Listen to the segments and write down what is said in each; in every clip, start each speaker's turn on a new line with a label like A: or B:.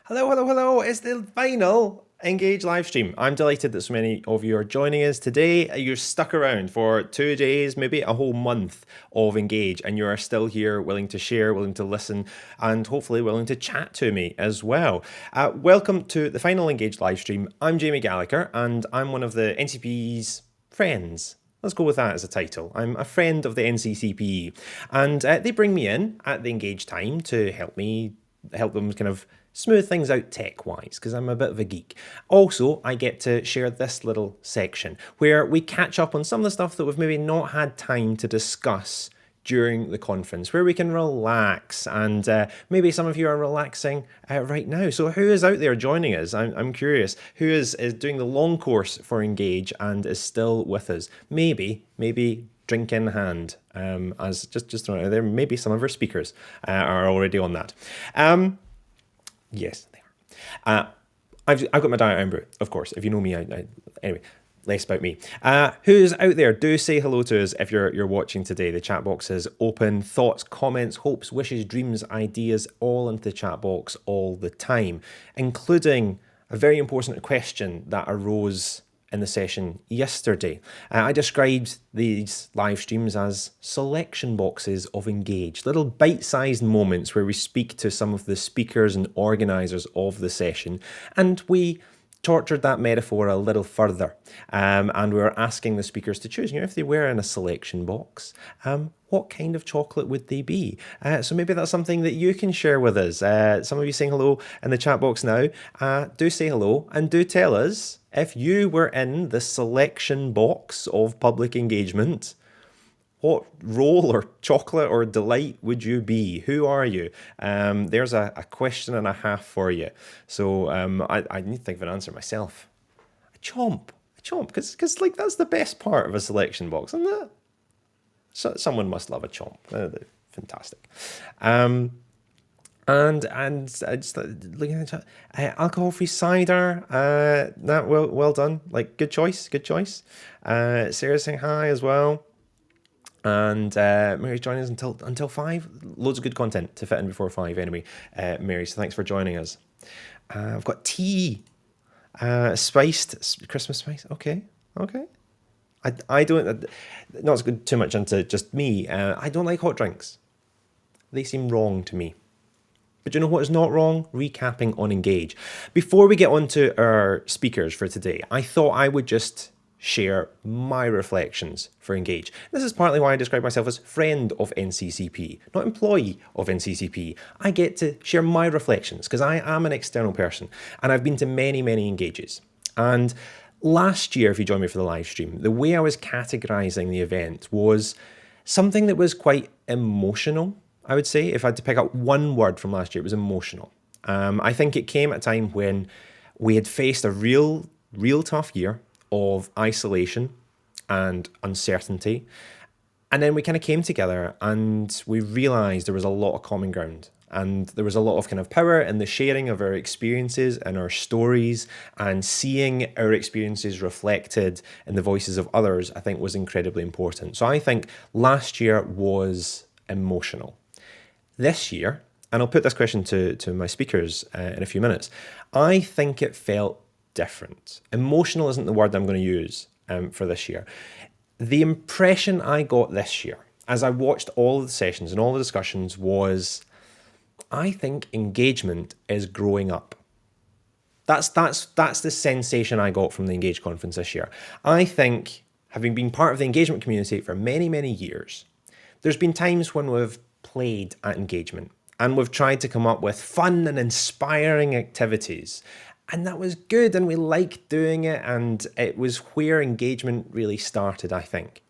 A: Hello, hello, hello. It's the final Engage live stream. I'm delighted that so many of you are joining us today. You're stuck around for 2 days, maybe a whole month of Engage, and you are still here willing to share, willing to listen, and hopefully willing to chat to me as well. Welcome to the final Engage live stream. I'm Jamie Gallagher, and I'm one of the NCP's friends. Let's go with that as a title. I'm a friend of the NCCPE, and they bring me in at the Engage time to help them kind of smooth things out tech-wise, because I'm a bit of a geek. Also, I get to share this little section where we catch up on some of the stuff that we've maybe not had time to discuss during the conference, where we can relax, and maybe some of you are relaxing right now. So who is out there joining us? I'm curious. Who is doing the long course for Engage and is still with us? Maybe drink in hand, as just throwing it out there. Maybe some of our speakers are already on that. Yes, they are. I've got my diet amber, of course. If you know me, anyway. Less about me. Who's out there? Do say hello to us if you're watching today. The chat box is open. Thoughts, comments, hopes, wishes, dreams, ideas, all into the chat box all the time, including a very important question that arose in the session yesterday. I described these live streams as selection boxes of Engage, little bite-sized moments where we speak to some of the speakers and organisers of the session, and we tortured that metaphor a little further, and we were asking the speakers to choose, if they were in a selection box, what kind of chocolate would they be? So maybe that's something that you can share with us. Some of you saying hello in the chat box now. Do say hello and do tell us if you were in the selection box of public engagement. What roll or chocolate or delight would you be? Who are you? There's a question and a half for you. So I need to think of an answer myself. A chomp, because like that's the best part of a selection box, isn't it? So someone must love a chomp. They're fantastic. And just looking at the chat, alcohol-free cider. Well done. Like good choice. Sarah saying hi as well. And Mary's joining us until 5. Loads of good content to fit in before 5 anyway, Mary, so thanks for joining us. I've got tea, spiced Christmas spice. Okay. I don't, not to go too much into just me, I don't like hot drinks. They seem wrong to me. But you know what is not wrong? Recapping on Engage. Before we get on to our speakers for today, I thought I would just share my reflections for Engage. This is partly why I describe myself as friend of NCCP, not employee of NCCP. I get to share my reflections because I am an external person and I've been to many Engages. And last year, if you joined me for the live stream, the way I was categorizing the event was something that was quite emotional, I would say. If I had to pick up one word from last year, it was emotional. I think it came at a time when we had faced a real tough year of isolation and uncertainty. And then we kind of came together and we realized there was a lot of common ground. And there was a lot of kind of power in the sharing of our experiences and our stories, and seeing our experiences reflected in the voices of others, I think was incredibly important. So I think last year was emotional. This year, and I'll put this question to my speakers in a few minutes, I think it felt different. Emotional isn't the word I'm going to use for this year. The impression I got this year, as I watched all of the sessions and all the discussions, was I think engagement is growing up. That's the sensation I got from the Engage conference this year. I think, having been part of the engagement community for many years, there's been times when we've played at engagement and we've tried to come up with fun and inspiring activities. And that was good, and we liked doing it, and it was where engagement really started, I think.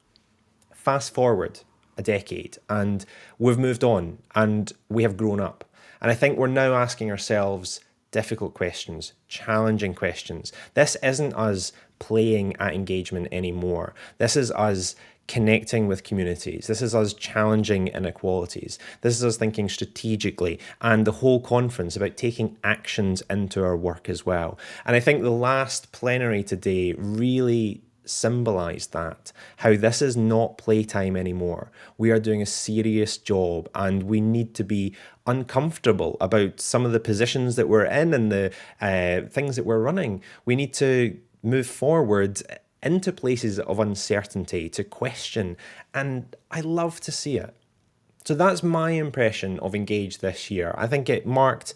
A: Fast forward a decade, and we've moved on, and we have grown up. And I think we're now asking ourselves difficult questions, challenging questions. This isn't us playing at engagement anymore. This is us connecting with communities. This is us challenging inequalities. This is us thinking strategically, and the whole conference about taking actions into our work as well. And I think the last plenary today really symbolized that, how this is not playtime anymore. We are doing a serious job, and we need to be uncomfortable about some of the positions that we're in and the things that we're running. We need to move forward into places of uncertainty, to question, and I love to see it. So that's my impression of Engage this year. I think it marked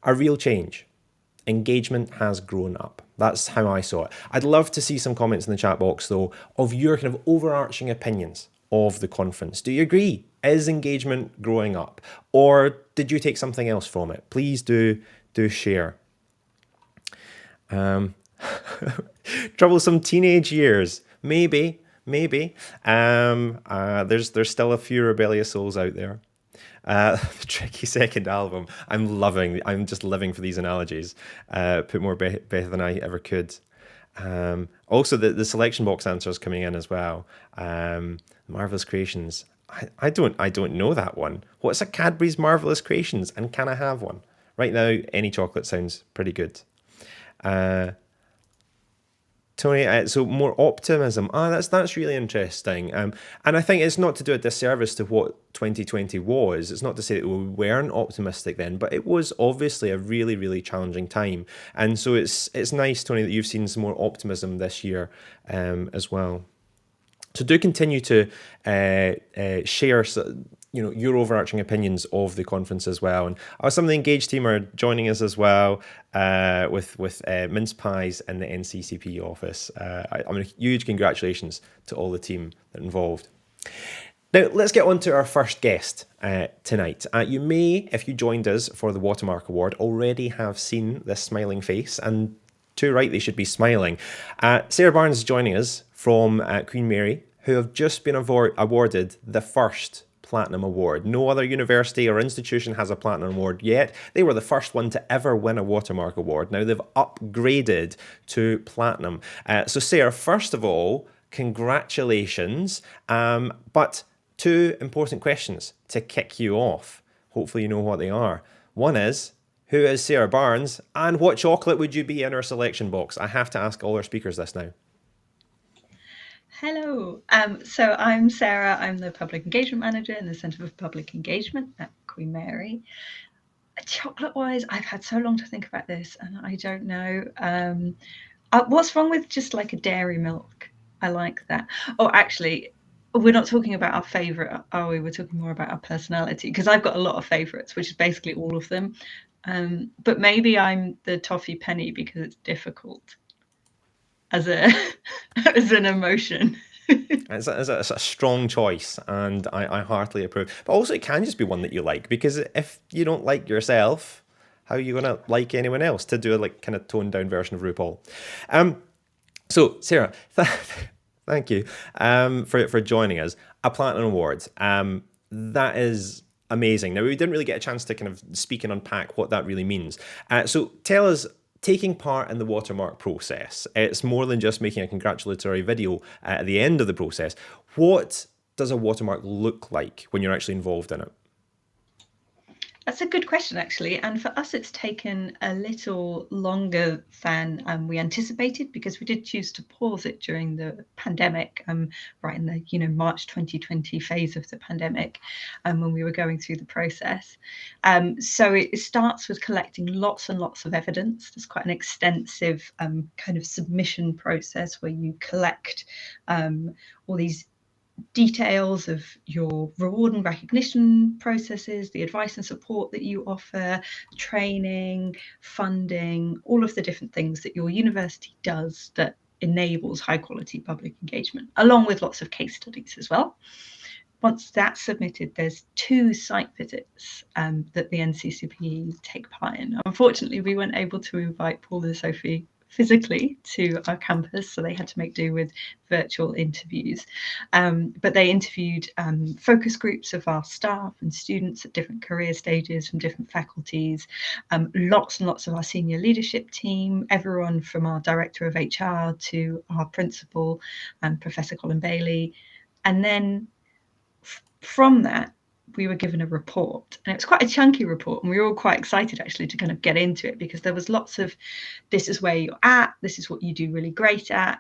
A: a real change. Engagement has grown up. That's how I saw it. I'd love to see some comments in the chat box, though, of your kind of overarching opinions of the conference. Do you agree? Is engagement growing up? Or did you take something else from it? Please do share. Troublesome teenage years. Maybe. There's still a few rebellious souls out there. The tricky second album. I'm just living for these analogies. Put more better than I ever could. Also, the selection box answers coming in as well. Marvelous Creations. I don't know that one. What's a Cadbury's Marvelous Creations, and can I have one? Right now, any chocolate sounds pretty good. Tony, so more optimism. That's really interesting. And I think it's not to do a disservice to what 2020 was. It's not to say that we weren't optimistic then, but it was obviously a really, really challenging time. And so it's nice, Tony, that you've seen some more optimism this year as well. So do continue to share your overarching opinions of the conference as well. And some of the Engage team are joining us as well with mince pies in the NCCP office. I mean, huge congratulations to all the team that are involved. Now, let's get on to our first guest tonight. You may, if you joined us for the Watermark Award, already have seen this smiling face, and too right, they should be smiling. Sarah Barnes is joining us from Queen Mary, who have just been awarded the first Platinum Award. No other university or institution has a Platinum Award yet. They were the first one to ever win a Watermark Award. Now they've upgraded to Platinum. So Sarah, first of all, congratulations. But two important questions to kick you off. Hopefully you know what they are. One is, who is Sarah Barnes, and what chocolate would you be in our selection box? I have to ask all our speakers this now.
B: Hello, so I'm Sarah. I'm the Public Engagement Manager in the Centre for Public Engagement at Queen Mary. Chocolate-wise, I've had so long to think about this, and I don't know. What's wrong with just like a dairy milk? I like that. Oh, actually, we're not talking about our favourite, are we? We're talking more about our personality, because I've got a lot of favourites, which is basically all of them. But maybe I'm the toffee penny because it's difficult as an emotion.
A: It's a strong choice, and I heartily approve. But also, it can just be one that you like, because if you don't like yourself, how are you going to like anyone else? To do a kind of toned down version of RuPaul. So Sarah, thank you for joining us. A Platinum Award. That is amazing. Now, we didn't really get a chance to kind of speak and unpack what that really means. So tell us, taking part in the Watermark process, it's more than just making a congratulatory video at the end of the process. What does a watermark look like when you're actually involved in it?
B: That's a good question, actually. And for us, it's taken a little longer than we anticipated, because we did choose to pause it during the pandemic, right in the March 2020 phase of the pandemic, when we were going through the process. So it starts with collecting lots and lots of evidence. There's quite an extensive kind of submission process where you collect all these details of your reward and recognition processes, the advice and support that you offer, training, funding, all of the different things that your university does that enables high quality public engagement, along with lots of case studies as well. Once that's submitted, there's 2 site visits that the NCCP take part in. Unfortunately, we weren't able to invite Paul and Sophie physically to our campus, so they had to make do with virtual interviews. But they interviewed focus groups of our staff and students at different career stages from different faculties, lots and lots of our senior leadership team, everyone from our director of HR to our principal, Professor Colin Bailey. And then from that, we were given a report, and it was quite a chunky report, and we were all quite excited actually to kind of get into it, because there was lots of, this is where you're at, this is what you do really great at,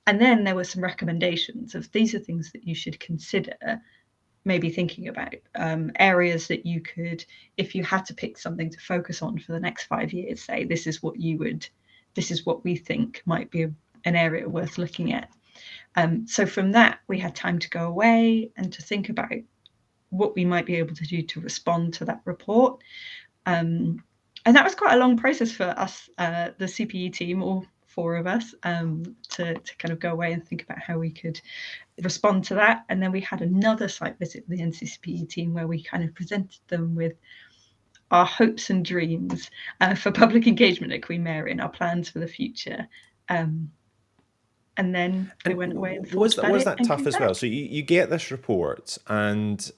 B: And then there were some recommendations of these are things that you should consider maybe thinking about, areas that you could, if you had to pick something to focus on for the next 5 years, say this is what we think might be an area worth looking at. So from that, we had time to go away and to think about what we might be able to do to respond to that report. And that was quite a long process for us, the CPE team, all 4 of us, to kind of go away and think about how we could respond to that. And then we had another site visit with the NCCPE team where we kind of presented them with our hopes and dreams for public engagement at Queen Mary and our plans for the future. And then we went away and thought about it.
A: Was that tough as well? So you get this report, and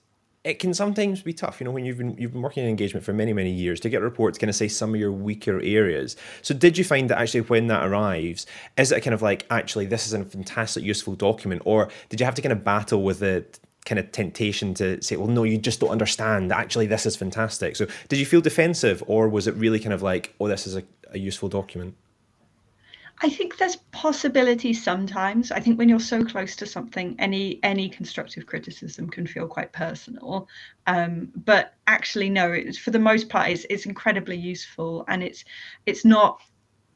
A: it can sometimes be tough, when you've been working in engagement for many years, to get a report to kind of say some of your weaker areas. So did you find that actually when that arrives, is it kind of like, actually this is a fantastic, useful document, or did you have to kind of battle with the kind of temptation to say, well, no, you just don't understand, actually this is fantastic? So did you feel defensive, or was it really kind of like, oh, this is a useful document?
B: I think there's possibility sometimes. I think when you're so close to something, any constructive criticism can feel quite personal. But actually, no, for the most part, it's incredibly useful, and it's not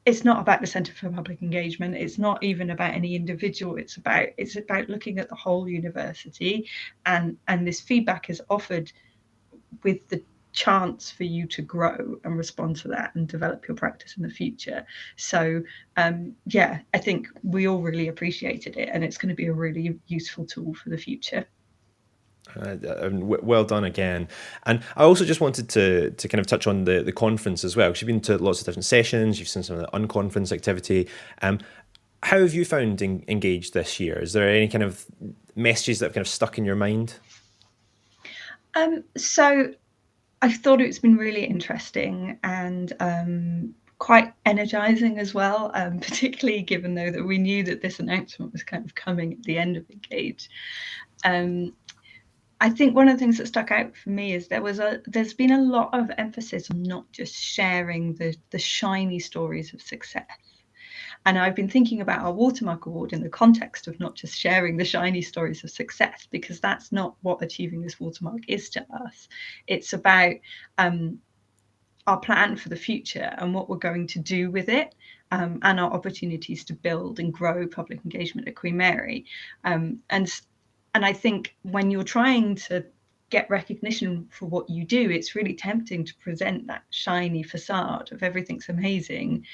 B: about the Centre for Public Engagement. It's not even about any individual. It's about looking at the whole university, and this feedback is offered with the chance for you to grow and respond to that and develop your practice in the future. So I think we all really appreciated it, and it's going to be a really useful tool for the future.
A: Well done again. And I also just wanted to kind of touch on the conference as well, because you've been to lots of different sessions, you've seen some of the unconference activity. How have you found Engage this year? Is there any kind of messages that have kind of stuck in your mind?
B: So I thought it's been really interesting and quite energizing as well, particularly given though that we knew that this announcement was kind of coming at the end of Engage. I think one of the things that stuck out for me is there's been a lot of emphasis on not just sharing the shiny stories of success. And I've been thinking about our Watermark Award in the context of not just sharing the shiny stories of success, because that's not what achieving this watermark is to us. It's about our plan for the future and what we're going to do with it, and our opportunities to build and grow public engagement at Queen Mary. And I think when you're trying to get recognition for what you do, it's really tempting to present that shiny facade of everything's amazing.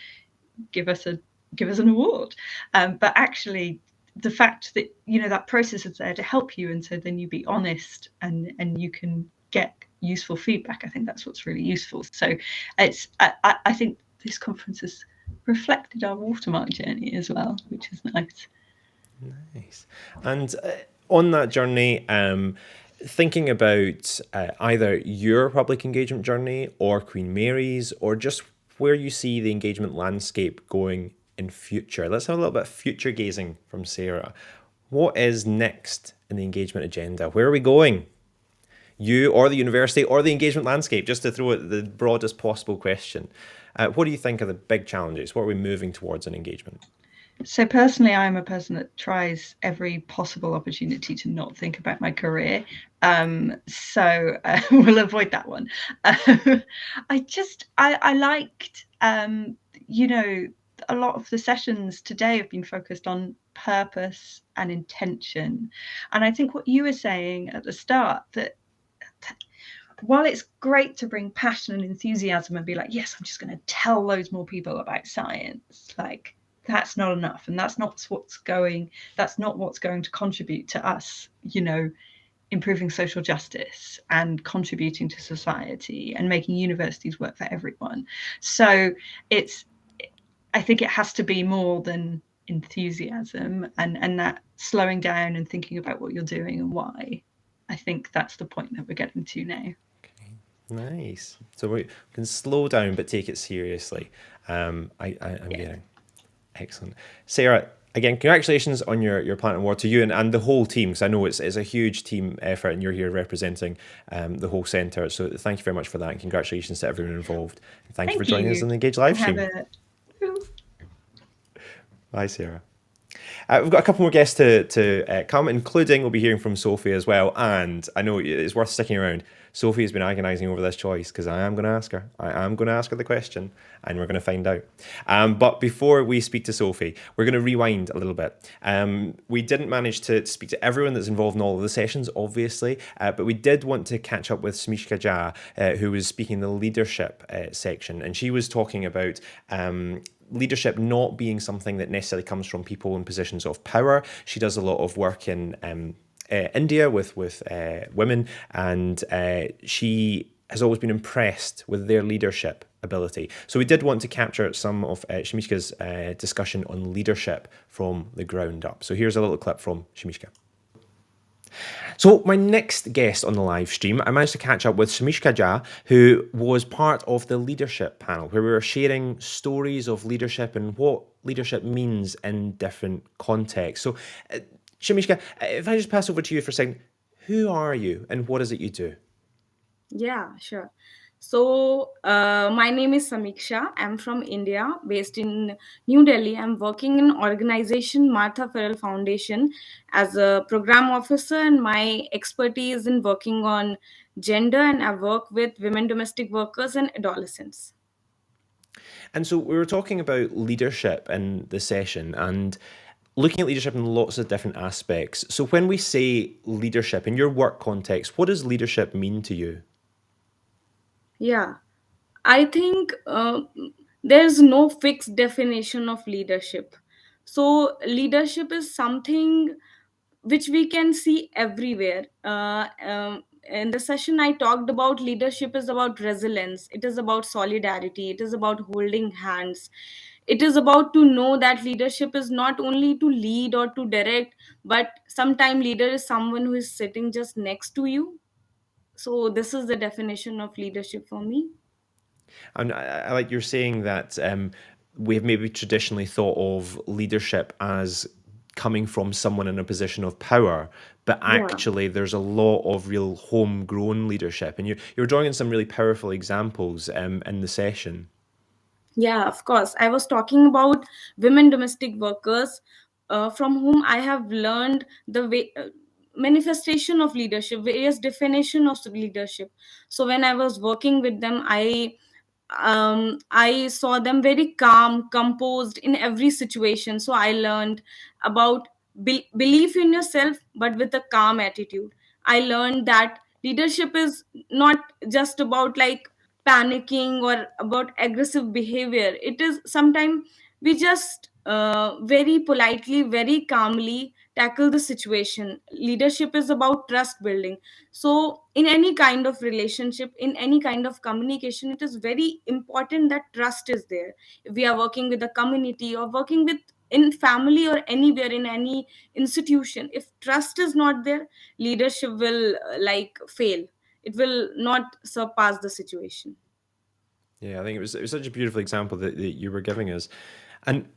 B: Give us an award, but actually the fact that that process is there to help you, and so then you be honest and you can get useful feedback. I think that's what's really useful. So I think this conference has reflected our watermark journey as well, which is nice.
A: And on that journey, thinking about either your public engagement journey or Queen Mary's, or just where you see the engagement landscape going in future. Let's have a little bit of future gazing from Sarah. What is next in the engagement agenda? Where are we going? You or the university or the engagement landscape, just to throw it the broadest possible question. What do you think are the big challenges? What are we moving towards in engagement?
B: So personally, I'm a person that tries every possible opportunity to not think about my career. So we'll avoid that one. I liked, a lot of the sessions today have been focused on purpose and intention. And I think what you were saying at the start, that while it's great to bring passion and enthusiasm and be like, yes, I'm just going to tell loads more people about science, like that's not enough. And that's not what's going to contribute to us, improving social justice and contributing to society and making universities work for everyone. So I think it has to be more than enthusiasm and that slowing down and thinking about what you're doing and why. I think that's the point that we're getting to now.
A: Okay, nice. So we can slow down but take it seriously. I'm getting excellent. Sarah, again, congratulations on your Planet Award to you and the whole team, because I know it's a huge team effort and you're here representing the whole centre. So thank you very much for that, and congratulations to everyone involved. Thank you for joining us on the Engage live stream. Bye, Sarah. We've got a couple more guests to come, including we'll be hearing from Sophie as well. And I know it's worth sticking around. Sophie has been agonising over this choice because I am going to ask her. I am going to ask her the question, and we're going to find out. But before we speak to Sophie, we're going to rewind a little bit. We didn't manage to speak to everyone that's involved in all of the sessions, obviously, but we did want to catch up with Smishka Jha, who was speaking in the leadership section, and she was talking about leadership not being something that necessarily comes from people in positions of power. She does a lot of work in India with women, and she has always been impressed with their leadership ability. So we did want to capture some of Shamishka's discussion on leadership from the ground up. So here's a little clip from Shamishka. So my next guest on the live stream, I managed to catch up with Shamishka Jha, who was part of the leadership panel, where we were sharing stories of leadership and what leadership means in different contexts. So Shamishka, if I just pass over to you for a second, who are you and what is it you do?
C: Yeah, sure. So, my name is Samiksha. I'm from India, based in New Delhi. I'm working in organization Martha Farrell Foundation as a program officer, and my expertise in working on gender, and I work with women domestic workers and adolescents.
A: And so we were talking about leadership in the session and looking at leadership in lots of different aspects. So when we say leadership in your work context, what does leadership mean to you?
C: Yeah, I think there's no fixed definition of leadership. So, leadership is something which we can see everywhere. In the session, I talked about leadership is about resilience, it is about solidarity, it is about holding hands. It is about to know that leadership is not only to lead or to direct, but sometimes leader is someone who is sitting just next to you. So, this is the definition of leadership for me.
A: And I like you're saying that we've maybe traditionally thought of leadership as coming from someone in a position of power, but
C: Yeah.
A: actually there's a lot of real homegrown leadership. And you're drawing in some really powerful examples in the session.
C: Yeah, of course. I was talking about women domestic workers, from whom I have learned the way, manifestation of leadership, various definition of leadership. So when I was working with them, I saw them very calm, composed in every situation. So I learned about belief in yourself, but with a calm attitude. I learned that leadership is not just about like panicking or about aggressive behavior. It is sometimes we just very politely, very calmly tackle the situation. Leadership is about trust building. So in any kind of relationship, in any kind of communication, it is very important that trust is there. If we are working with a community or working with in family or anywhere in any institution, if trust is not there, leadership will like fail. It will not surpass the situation.
A: Yeah, I think it was such a beautiful example that you were giving us. And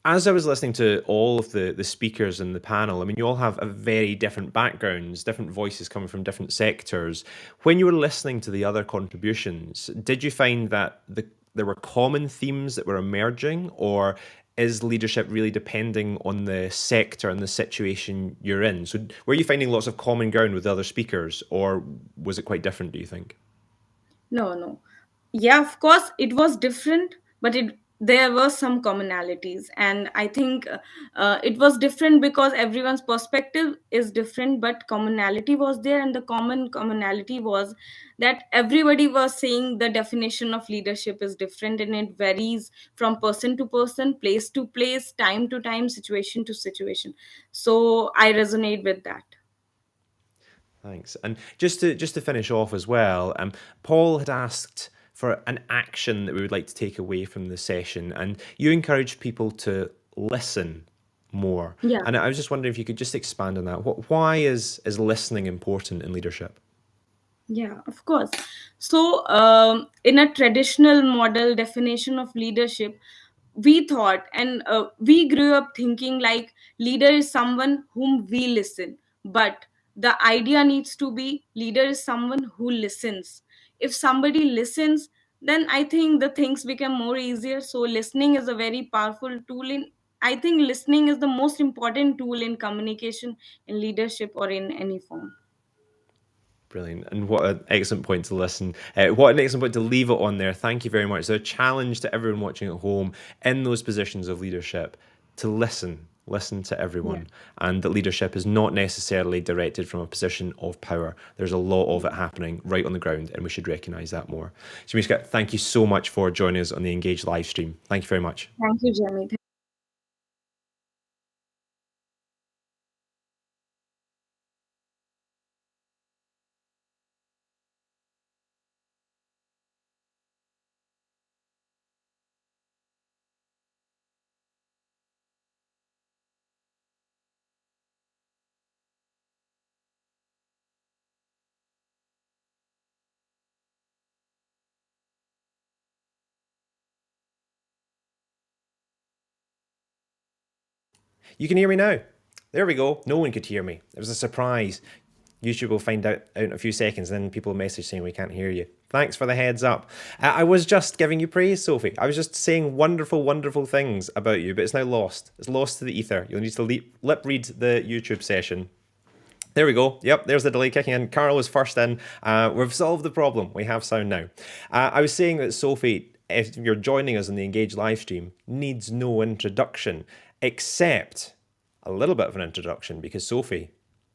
A: as I was listening to all of the speakers in the panel, I mean, you all have a very different backgrounds, different voices coming from different sectors. When you were listening to the other contributions, did you find that there were common themes that were emerging, or is leadership really depending on the sector and the situation you're in? So were you finding lots of common ground with the other speakers, or was it quite different, do you think?
C: No, no. Yeah, of course, it was different, but it there were some commonalities, and I think it was different because everyone's perspective is different, but commonality was there, and the commonality was that everybody was saying the definition of leadership is different, and it varies from person to person, place to place, time to time, situation to situation. So I resonate with that.
A: Thanks. And just to finish off as well, Paul had asked for an action that we would like to take away from the session, and you encouraged people to listen more.
C: Yeah.
A: And I was just wondering if you could just expand on that. Why is listening important in leadership?
C: Yeah, of course. So, in a traditional model definition of leadership, we thought and we grew up thinking like leader is someone whom we listen. But the idea needs to be leader is someone who listens. If somebody listens, then I think the things become more easier. So, listening is a very powerful tool in I think listening is the most important tool in communication, in leadership, or in any form.
A: Brilliant. And what an excellent point to listen. What an excellent point to leave it on there. Thank you very much. So a challenge to everyone watching at home in those positions of leadership to listen to everyone, and that leadership is not necessarily directed from a position of power. There's a lot of it happening right on the ground, and we should recognise that more. Jamie, thank you so much for joining us on the Engage live stream. Thank you very much.
C: Thank you, Jamie.
A: You can hear me now. There we go. No one could hear me. It was a surprise. YouTube will find out in a few seconds, then people message saying we can't hear you. Thanks for the heads up. I was just giving you praise, Sophie. I was just saying wonderful, wonderful things about you, but it's now lost. It's lost to the ether. You'll need to lip read the YouTube session. There we go. Yep, there's the delay kicking in. Carl was first in. We've solved the problem. We have sound now. I was saying that Sophie, if you're joining us on the Engage live stream, needs no introduction, except a little bit of an introduction, because Sophie,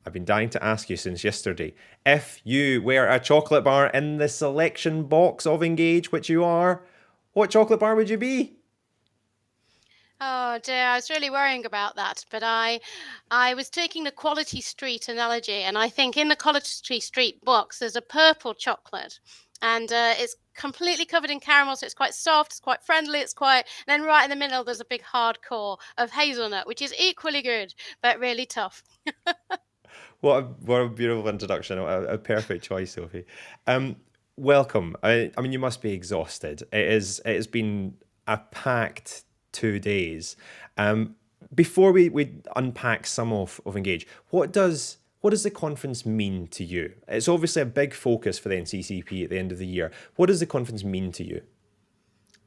A: I've been dying to ask you since yesterday, if you were a chocolate bar in the selection box of Engage, which you are, what chocolate bar would you be?
D: Oh dear, I was really worrying about that, but I was taking the Quality Street analogy, and I think in the Quality Street box there's a purple chocolate, and it's completely covered in caramel, so it's quite soft, it's quite friendly, it's quite. And then right in the middle there's a big hard core of hazelnut, which is equally good but really tough.
A: What a beautiful introduction. A perfect choice, Sophie. Welcome. I mean, you must be exhausted. It has been a packed 2 days. Before we unpack some of Engage, what does the conference mean to you? It's obviously a big focus for the NCCP at the end of the year. What does the conference mean to you?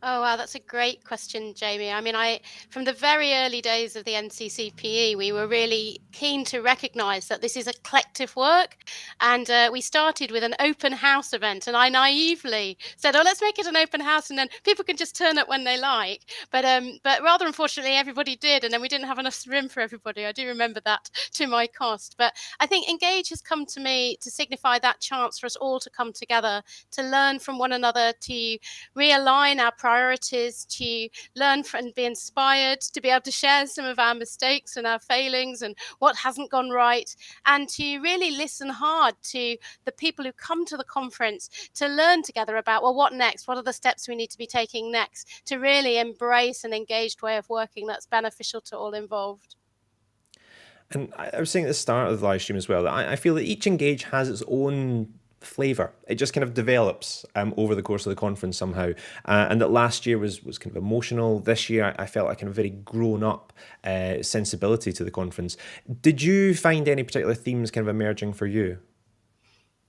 D: Oh, wow, that's a great question, Jamie. I mean, from the very early days of the NCCPE, we were really keen to recognise that this is a collective work. And we started with an open house event. And I naively said, oh, let's make it an open house and then people can just turn up when they like. But rather unfortunately, everybody did. And then we didn't have enough room for everybody. I do remember that to my cost. But I think Engage has come to me to signify that chance for us all to come together, to learn from one another, to realign our priorities, to learn and be inspired, to be able to share some of our mistakes and our failings and what hasn't gone right, and to really listen hard to the people who come to the conference to learn together about, well, what next? What are the steps we need to be taking next to really embrace an engaged way of working that's beneficial to all involved?
A: And I was saying at the start of the live stream as well, that I feel that each Engage has its own flavour. It just kind of develops over the course of the conference somehow. And that last year was kind of emotional. This year I felt like kind of very grown up sensibility to the conference. Did you find any particular themes kind of emerging for you?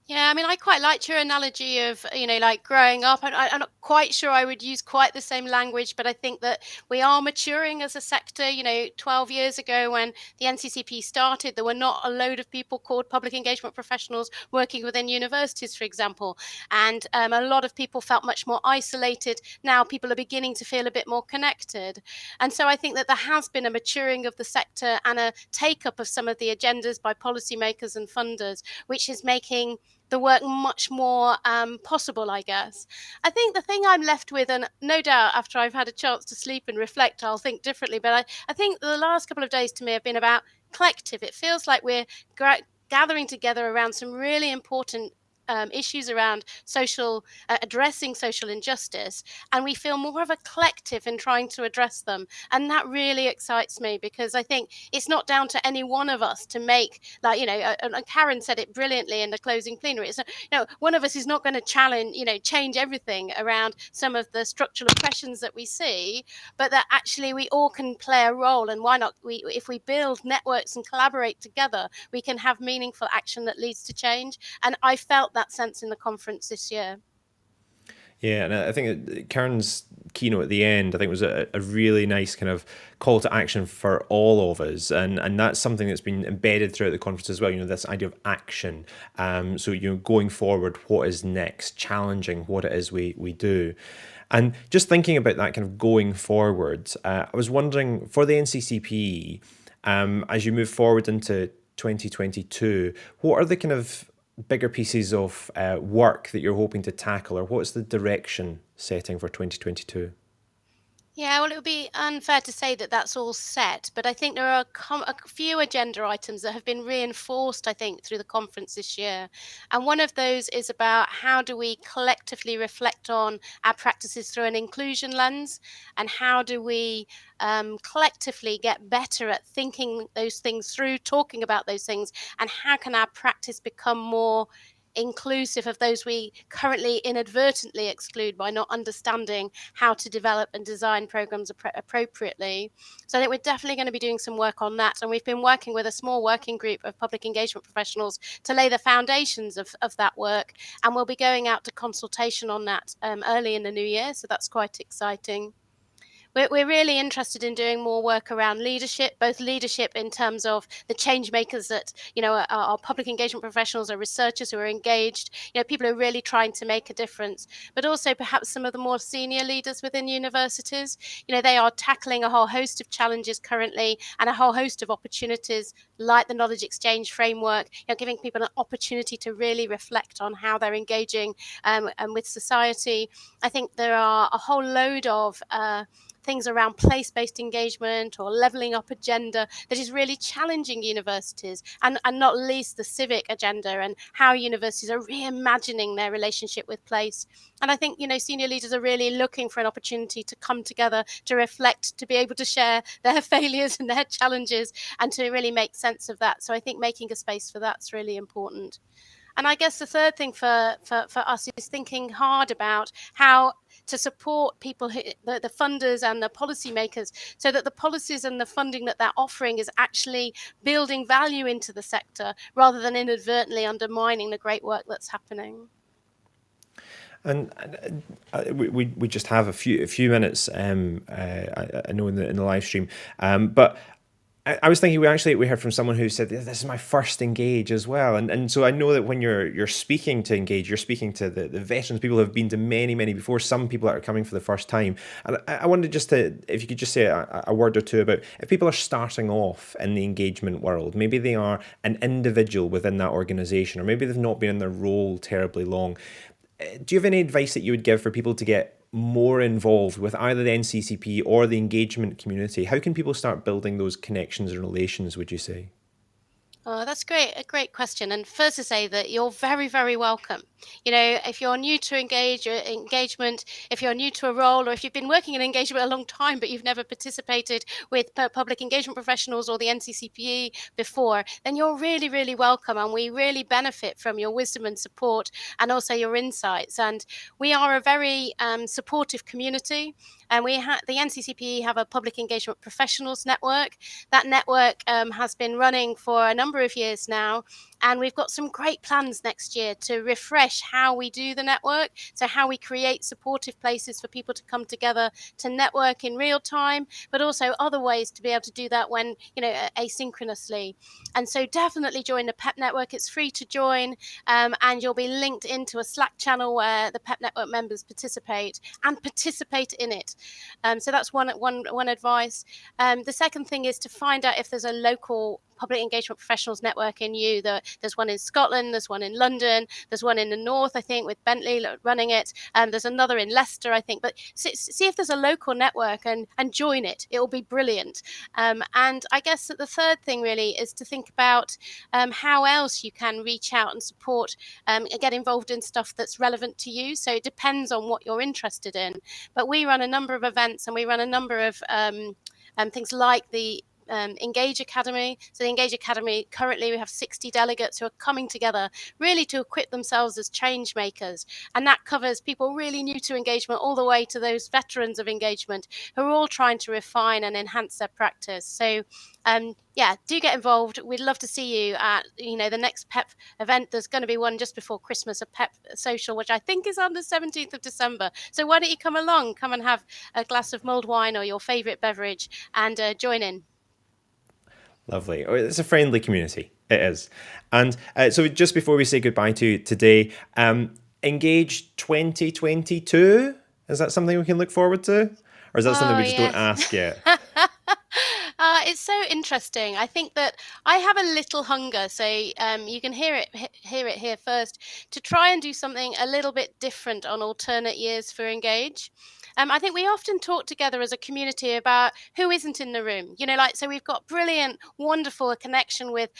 D: Yeah, I mean, I quite liked your analogy of, like growing up. I'm not quite sure I would use quite the same language, but I think that we are maturing as a sector. 12 years ago when the NCCP started, there were not a load of people called public engagement professionals working within universities, for example. And a lot of people felt much more isolated. Now people are beginning to feel a bit more connected. And so I think that there has been a maturing of the sector and a take up of some of the agendas by policymakers and funders, which is making the work much more possible, I guess. I think the thing I'm left with, and no doubt after I've had a chance to sleep and reflect, I'll think differently, but I think the last couple of days to me have been about collective. It feels like we're gathering together around some really important issues around addressing social injustice, and we feel more of a collective in trying to address them. And that really excites me, because I think it's not down to any one of us to make, and Karen said it brilliantly in the closing plenary. It's one of us is not going to change everything around some of the structural oppressions that we see, but that actually we all can play a role. And why not, if we build networks and collaborate together, we can have meaningful action that leads to change. And I felt that sense in the conference this year.
A: Yeah, and I think Karen's keynote at the end, I think, was a really nice kind of call to action for all of us, and that's something that's been embedded throughout the conference as well. This idea of action. So going forward, what is next? Challenging what it is we do. And just thinking about that kind of going forward, I was wondering for the NCCP, as you move forward into 2022, what are the kind of bigger pieces of work that you're hoping to tackle, or what's the direction setting for 2022?
D: Yeah, well, it would be unfair to say that that's all set, but I think there are a few agenda items that have been reinforced, I think, through the conference this year. And one of those is about how do we collectively reflect on our practices through an inclusion lens, and how do we collectively get better at thinking those things through, talking about those things, and how can our practice become more inclusive of those we currently inadvertently exclude by not understanding how to develop and design programs appropriately. So I think we're definitely going to be doing some work on that, and we've been working with a small working group of public engagement professionals to lay the foundations of that work, and we'll be going out to consultation on that early in the new year, so that's quite exciting. We're really interested in doing more work around leadership, both leadership in terms of the change makers that, are public engagement professionals or researchers who are engaged, people who are really trying to make a difference, but also perhaps some of the more senior leaders within universities. They are tackling a whole host of challenges currently and a whole host of opportunities like the knowledge exchange framework, giving people an opportunity to really reflect on how they're engaging with society. I think there are a whole load of things around place-based engagement or levelling up agenda that is really challenging universities, and not least the civic agenda and how universities are reimagining their relationship with place. And I think, senior leaders are really looking for an opportunity to come together, to reflect, to be able to share their failures and their challenges, and to really make sense of that. So I think making a space for that's really important. And I guess the third thing for us is thinking hard about how to support people, the funders and the policymakers, so that the policies and the funding that they're offering is actually building value into the sector rather than inadvertently undermining the great work that's happening.
A: And we just have a few minutes. I know in the live stream, but I was thinking we heard from someone who said this is my first Engage as well, and so I know that when you're speaking to Engage, you're speaking to the veterans, people who have been to many before, some people that are coming for the first time, and I wanted if you could just say a word or two about if people are starting off in the engagement world, maybe they are an individual within that organisation, or maybe they've not been in their role terribly long. Do you have any advice that you would give for people to get more involved with either the NCCP or the engagement community? How can people start building those connections and relations, would you say?
D: Oh, that's great. A great question. And first to say that you're very, very welcome. If you're new to engagement, if you're new to a role, or if you've been working in engagement a long time, but you've never participated with public engagement professionals or the NCCPE before, then you're really, really welcome. And we really benefit from your wisdom and support, and also your insights. And we are a very supportive community. And the NCCPE have a public engagement professionals network. That network has been running for a number of years now. And we've got some great plans next year to refresh how we do the network. So how we create supportive places for people to come together to network in real time, but also other ways to be able to do that when, asynchronously. And so definitely join the PEP network. It's free to join, and you'll be linked into a Slack channel where the PEP network members participate in it. So that's one advice. The second thing is to find out if there's a local public engagement professionals network in you. There's one in Scotland, there's one in London, there's one in the north, I think, with Bentley running it. There's another in Leicester, I think. But see if there's a local network and join it. It will be brilliant. And I guess that the third thing really is to think about how else you can reach out and support, get involved in stuff that's relevant to you. So it depends on what you're interested in. But we run a number of events, and we run a number of things like the Engage Academy. So the Engage Academy, currently we have 60 delegates who are coming together really to equip themselves as change makers. And that covers people really new to engagement all the way to those veterans of engagement who are all trying to refine and enhance their practice. So yeah, do get involved. We'd love to see you at, the next PEP event. There's going to be one just before Christmas, a PEP social, which I think is on the 17th of December. So why don't you come along, come and have a glass of mulled wine or your favorite beverage and join in.
A: Lovely. Oh, it's a friendly community. It is. And so just before we say goodbye to you today, Engage 2022, is that something we can look forward to? Or is that something we just don't ask yet?
D: It's so interesting. I think that I have a little hunger, so you can hear it here first, to try and do something a little bit different on alternate years for Engage. I think we often talk together as a community about who isn't in the room. So we've got brilliant, wonderful connection with,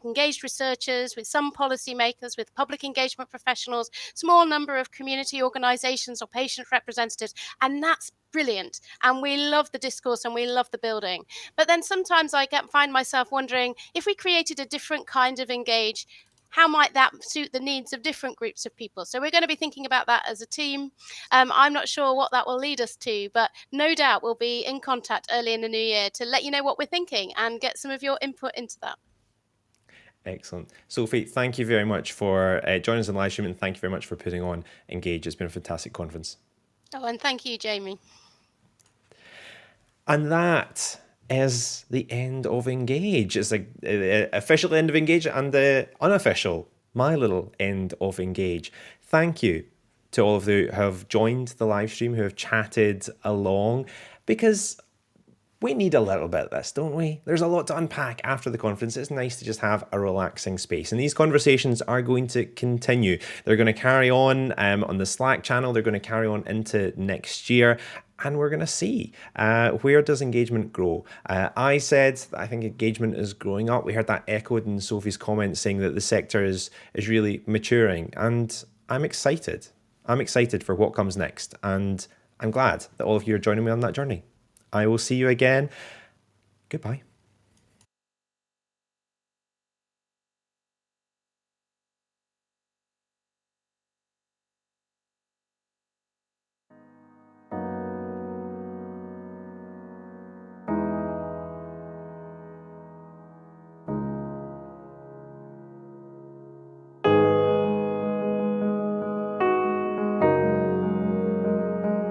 D: engaged researchers, with some policymakers, with public engagement professionals, small number of community organizations or patient representatives, and that's brilliant. And we love the discourse and we love the building. But then sometimes I find myself wondering, if we created a different kind of Engage, how might that suit the needs of different groups of people? So we're going to be thinking about that as a team. I'm not sure what that will lead us to, but no doubt we'll be in contact early in the new year to let you know what we're thinking and get some of your input into that.
A: Excellent. Sophie, thank you very much for joining us in the live stream, and thank you very much for putting on Engage. It's been a fantastic conference.
D: Oh, and thank you, Jamie.
A: And that is the end of Engage. It's the official end of Engage and the unofficial, my little end of Engage. Thank you to all of you who have joined the live stream, who have chatted along, because we need a little bit of this, don't we? There's a lot to unpack after the conference. It's nice to just have a relaxing space. And these conversations are going to continue. They're going to carry on the Slack channel. They're going to carry on into next year. And we're going to see where does engagement grow. I said that I think engagement is growing up. We heard that echoed in Sophie's comments saying that the sector is really maturing. And I'm excited. I'm excited for what comes next. And I'm glad that all of you are joining me on that journey. I will see you again. Goodbye.